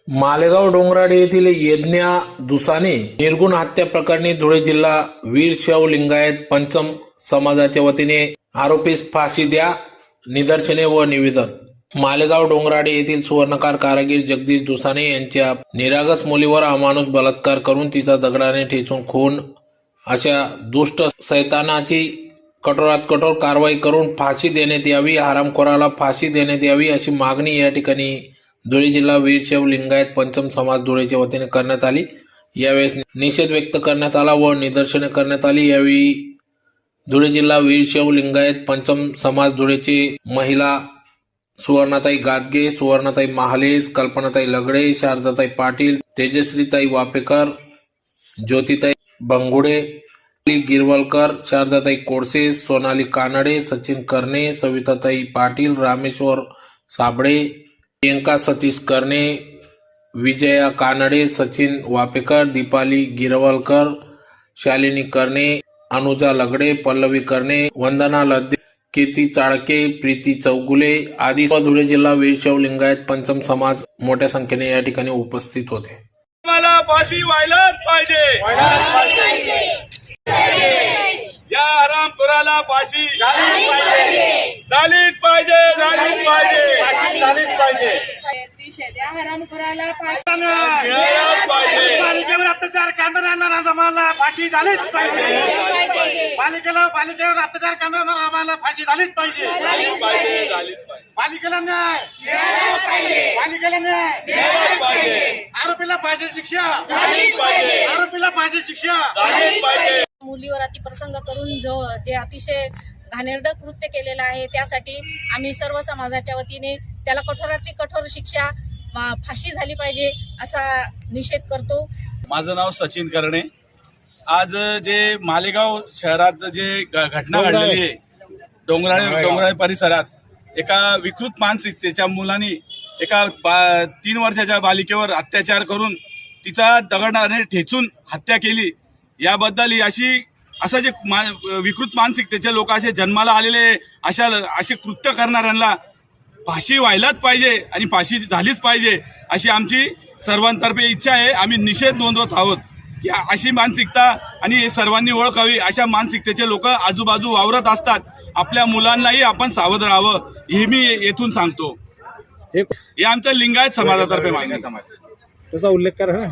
मालेगाव डोंगराळे येथील यज्ञा दुसाने निर्गुण हत्या प्रकरणी धुळे जिल्हा वीरशैव लिंगायत पंचम समाजाच्या वतीने आरोपीस फाशी द्या, निदर्शने व निवेदन। मालेगाव डोंगराळे येथील सुवर्णकार कारागीर जगदीश दुसाने यांच्या निरागस मुलीवर अमानुष बलात्कार करून तिचा दगडाने ठेचून खून अशा दुष्ट सैतानाची कठोरात कठोर कारवाई करून फाशी देण्यात यावी, हरामखोराला फाशी देण्यात यावी अशी मागणी या ठिकाणी धुळे जिल्हा वीरशैव लिंगायत पंचम समाज धुळेच्या वतीने करण्यात आली। यावेळेस निषेध व्यक्त करण्यात आला व निदर्शने करण्यात आली। यावेळी धुळे जिल्हा वीरशैव लिंगायत पंचम समाज धुळेचे महिला सुवर्णाताई गादगे, सुवर्णाताई महालेस, कल्पनाताई लगडे, शारदाताई पाटील, तेजश्रीताई वापेकर, ज्योतिताई बंगुडे, गिरवलकर, शारदाताई कोडसे, सोनाली कानडे, सचिन करणे, सविताताई पाटील, रामेश्वर साबळे, प्रियंका सतीश करणे, विजया कानडे, सचिन वापेकर, दीपाली गिरवलकर, शालिनी करणे, अनुजा लगडे, पल्लवी करणे, वंदना लद्दे, कीर्ती चाळके, प्रीती चौगुले आदी धुळे जिल्हा वीरशैव लिंगायत पंचम समाज मोठ्या संख्येने या ठिकाणी उपस्थित होते। मला फाशी व्हायलाच पाहिजे, या हरामखोराला फाशी झालीच पाहिजे, झालीच पाहिजे। हरामखोराला पालिकेवर अत्याचार करणाऱ्यांना आम्हाला फाशी झालीच पाहिजे, पालिकेवर अत्याचार करणाऱ्यांना आम्हाला फाशी झालीच पाहिजे, पालिकेला न्याय, पालिकेला न्याय, आरोपीला फाशी शिक्षा, आरोपीला फाशी शिक्षा। मुलीवर अतिप्रसंग करून जे अतिशय घाणेरडं कृत्य केलेलं आहे त्यासाठी आम्ही सर्व समाजाच्या वतीने त्याला कठोरातली कठोर शिक्षा, फाशी झाली पाहिजे असा निषेध करतो। माझं नाव सचिन करणे। आज जे मालेगाव शहरात जे घटना घडलेली आहे, डोंगराळे परिसरात एका विकृत मानसिकतेच्या मुलांनी एका 3 वर्षाच्या बालिकेवर अत्याचार करून तिचा दगडाने ठेचून हत्या केली। याबद्दल असं जे विकृत मानसिकतेचे लोक असे जन्माला आलेले असे कृत्य करणाऱ्यांना फाशी व्हायलाच पाहिजे आणि फाशी झालीच पाहिजे अशी आमची सर्वांतर्फे इच्छा आहे। आम्ही निषेध नोंदवत आहोत की अशी मानसिकता आणि सर्वांनी ओळखावी। अशा मानसिकतेचे लोक आजूबाजू वावरत असतात, आपल्या मुलांनाही आपण सावध राहावं हे मी येथून सांगतो। हे आमच्या लिंगायत समाजातर्फे मागणी समाज तसा उल्लेख करा।